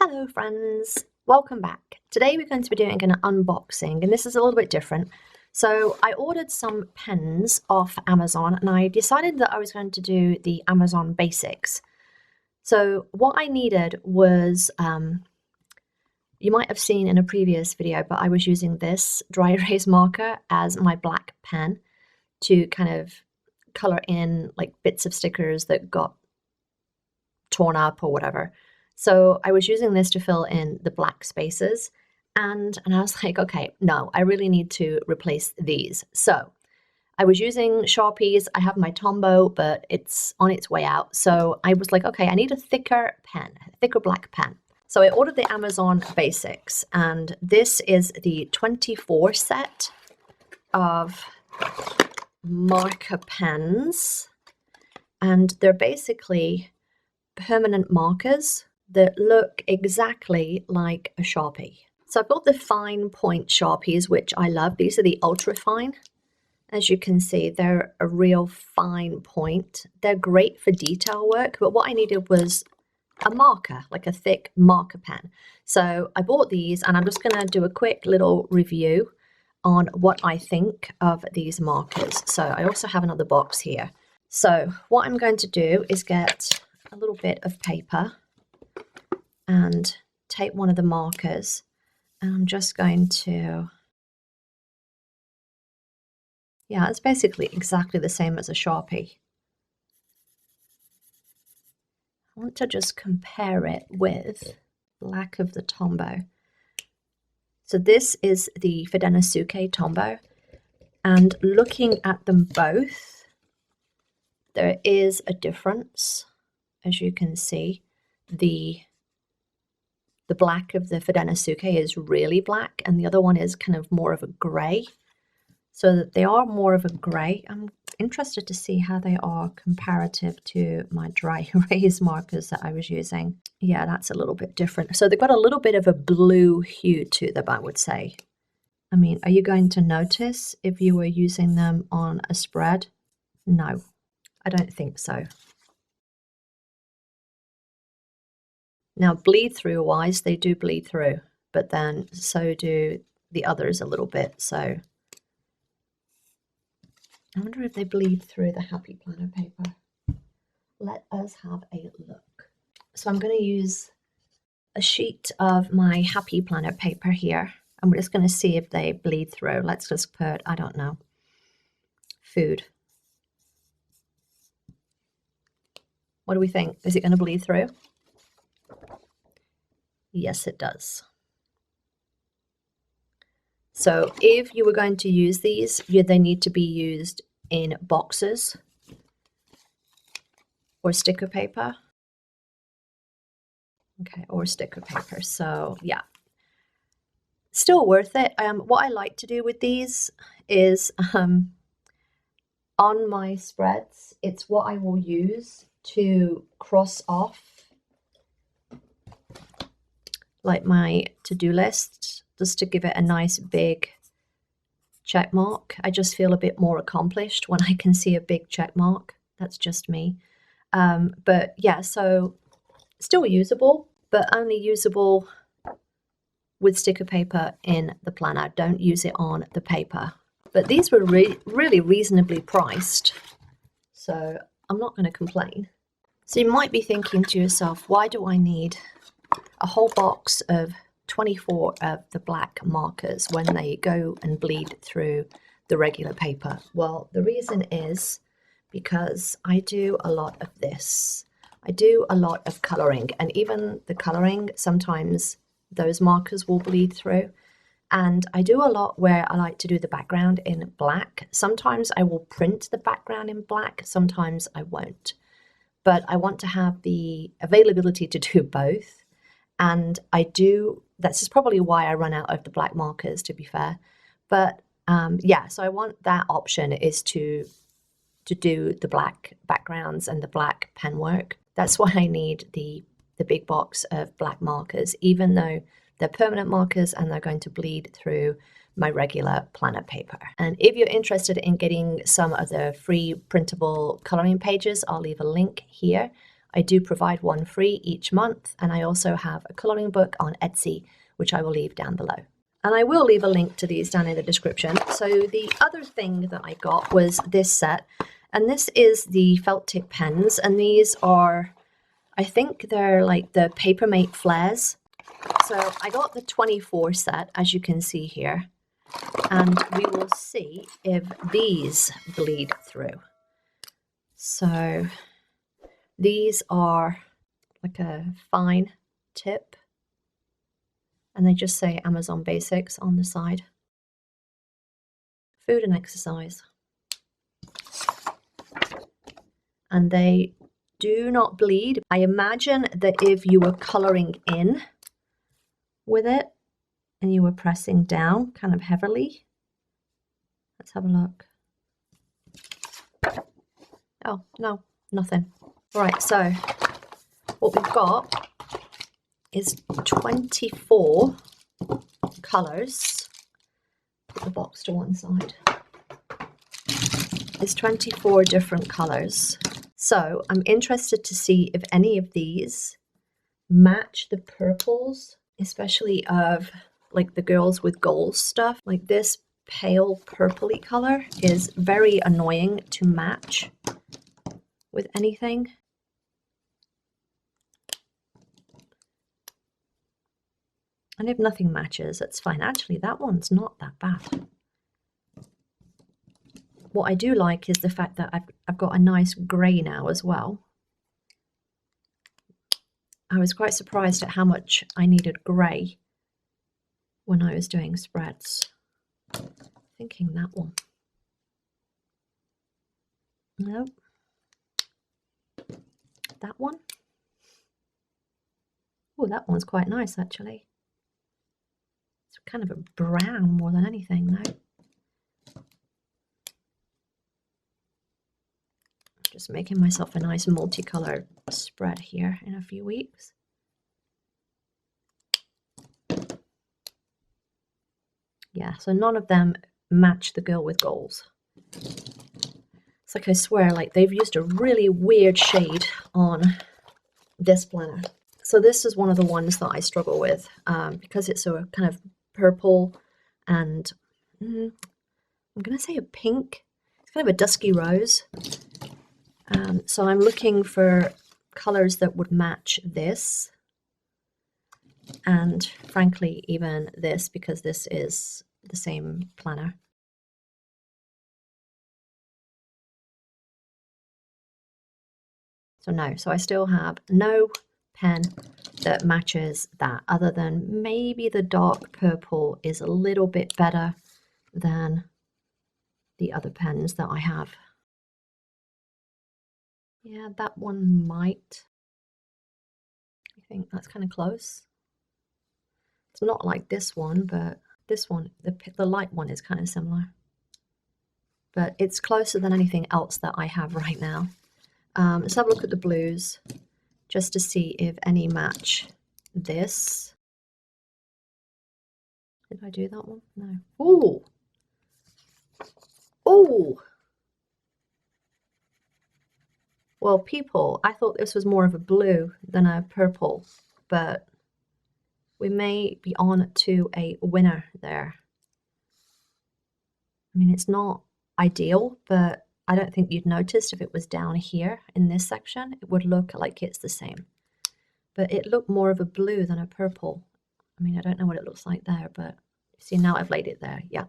Hello friends, welcome back. Today we're going to be doing an unboxing and this is a little bit different. So I ordered some pens off Amazon and I decided that I was going to do the Amazon basics. So what I needed was, you might have seen in a previous video, but I was using this dry erase marker as my black pen to kind of color in like bits of stickers that got torn up or whatever. So I was using this to fill in the black spaces and I was like, okay, no, I really need to replace these. So I was using Sharpies. I have my Tombow, but it's on its way out. So I was like, okay, I need a thicker pen, a thicker black pen. So I ordered the Amazon Basics and this is the 24 set of marker pens. And they're basically permanent markers that look exactly like a Sharpie. So I've got the fine point Sharpies, which I love. These are the ultra fine. As you can see, they're a real fine point. They're great for detail work, but what I needed was a marker, like a thick marker pen. So I bought these and I'm just gonna do a quick little review on what I think of these markers. So I also have another box here. So what I'm going to do is get a little bit of paper and take one of the markers and I'm just going to, yeah, it's basically exactly the same as a Sharpie. I want to just compare it with black of the Tombow. So this is the Fudenosuke Tombow, and looking at them both, there is a difference. As you can see, the black of the Fudenosuke is really black and the other one is kind of more of a grey. So that they are more of a grey. I'm interested to see how they are comparative to my dry erase markers that I was using. Yeah, that's a little bit different. So they've got a little bit of a blue hue to them, I would say. I mean, are you going to notice if you were using them on a spread? No, I don't think so. Now, bleed through wise, they do bleed through, but then so do the others a little bit. So I wonder if they bleed through the Happy Planner paper. Let us have a look. So I'm going to use a sheet of my Happy Planner paper here, and we're just going to see if they bleed through. Let's just put, I don't know, food. What do we think? Is it going to bleed through? Yes, it does. So if you were going to use these, they need to be used in boxes or sticker paper. Okay, or sticker paper. So yeah, still worth it. What I like to do with these is on my spreads, it's what I will use to cross off like my to-do list, just to give it a nice big check mark. I just feel a bit more accomplished when I can see a big check mark. That's just me. But yeah, so still usable, but only usable with sticker paper in the planner. Don't use it on the paper. But these were really reasonably priced, so I'm not going to complain. So you might be thinking to yourself, why do I need a whole box of 24 of the black markers when they go and bleed through the regular paper? Well, the reason is because I do a lot of this. I do a lot of coloring, and even the coloring, sometimes those markers will bleed through. And I do a lot where I like to do the background in black. Sometimes I will print the background in black, sometimes I won't. But I want to have the availability to do both. And I do, that's probably why I run out of the black markers, to be fair. But yeah, so I want that option is to do the black backgrounds and the black pen work. That's why I need the big box of black markers, even though they're permanent markers and they're going to bleed through my regular planner paper. And if you're interested in getting some of the free printable coloring pages, I'll leave a link here. I do provide one free each month, and I also have a colouring book on Etsy, which I will leave down below. And I will leave a link to these down in the description. So the other thing that I got was this set, and this is the felt tip pens, and these are, I think they're like the Papermate Flairs. So I got the 24 set, as you can see here, and we will see if these bleed through. So these are like a fine tip, and they just say Amazon Basics on the side. Food and exercise. And they do not bleed. I imagine that if you were colouring in with it and you were pressing down kind of heavily, let's have a look. Oh, no, nothing. All right, so what we've got is 24 colours. Put the box to one side. It's 24 different colours. So I'm interested to see if any of these match the purples, especially of like the girls with goals stuff. Like this pale purpley colour is very annoying to match with anything. And if nothing matches, that's fine. Actually, that one's not that bad. What I do like is the fact that I've got a nice grey now as well. I was quite surprised at how much I needed grey when I was doing spreads. Thinking that one. Nope. That one. Oh, that one's quite nice actually. It's kind of a brown more than anything though. Just making myself a nice multicolored spread here in a few weeks. Yeah, so none of them match the girl with goals. It's like I swear, like they've used a really weird shade on this planner. So this is one of the ones that I struggle with because it's a kind of purple and I'm going to say a pink. It's kind of a dusky rose. So I'm looking for colors that would match this, and frankly even this, because this is the same planner. So no, so I still have no pen that matches that, other than maybe the dark purple is a little bit better than the other pens that I have. Yeah, that one might. I think that's kind of close. It's not like this one, but this one, the light one is kind of similar. But it's closer than anything else that I have right now. Let's have a look at the blues, just to see if any match this. Did I do that one? No. Ooh! Ooh! Well, people, I thought this was more of a blue than a purple, but we may be on to a winner there. I mean, it's not ideal, but I don't think you'd notice if it was down here in this section. It would look like it's the same. But it looked more of a blue than a purple. I mean, I don't know what it looks like there, but see, now I've laid it there. Yeah.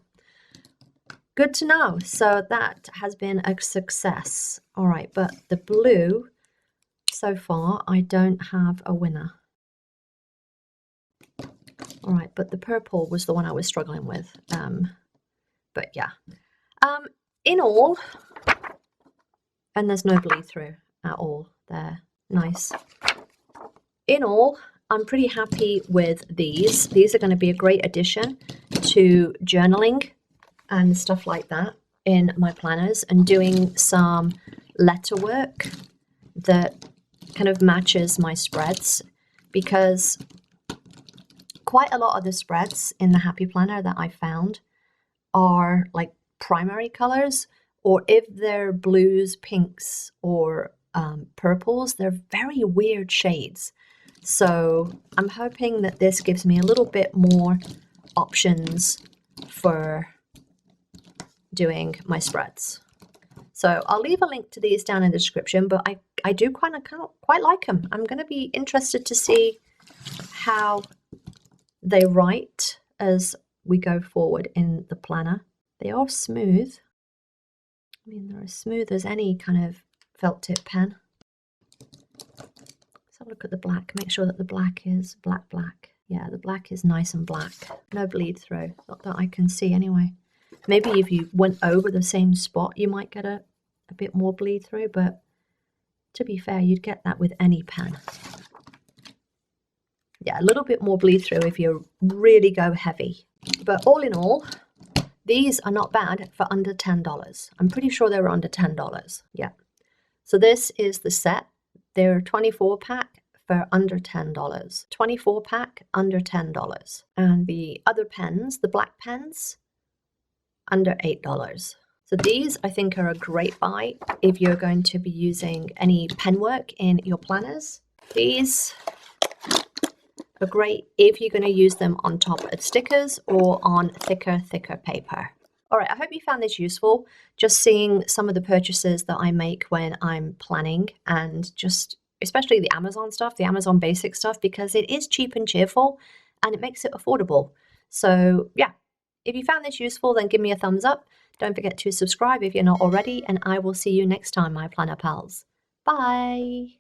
Good to know. So that has been a success. All right, but the blue, so far, I don't have a winner. All right, but the purple was the one I was struggling with. But yeah. In all, and there's no bleed through at all there. Nice. In all, I'm pretty happy with these. These are going to be a great addition to journaling and stuff like that in my planners, and doing some letter work that kind of matches my spreads, because quite a lot of the spreads in the Happy Planner that I found are like primary colors, or if they're blues, pinks, or purples. They're very weird shades. So I'm hoping that this gives me a little bit more options for doing my spreads. So I'll leave a link to these down in the description, but I do quite like them. I'm going to be interested to see how they write as we go forward in the planner. They are smooth. I mean, they're as smooth as any kind of felt tip pen. Let's have a look at the black. Make sure that the black is black. Yeah, the black is nice and black. No bleed through. Not that I can see anyway. Maybe if you went over the same spot, you might get a bit more bleed through, but to be fair, you'd get that with any pen. Yeah, a little bit more bleed through if you really go heavy. But all in all, these are not bad for under $10. I'm pretty sure they were under $10. Yeah. So this is the set. They're 24 pack for under $10. 24 pack under $10. And the other pens, the black pens, under $8. So these I think are a great buy if you're going to be using any pen work in your planners. These are great if you're going to use them on top of stickers or on thicker paper. All right, I hope you found this useful, just seeing some of the purchases that I make when I'm planning, and just especially the Amazon stuff, the Amazon basic stuff, because it is cheap and cheerful and it makes it affordable. So yeah, if you found this useful, then give me a thumbs up. Don't forget to subscribe if you're not already, and I will see you next time, my planner pals. Bye.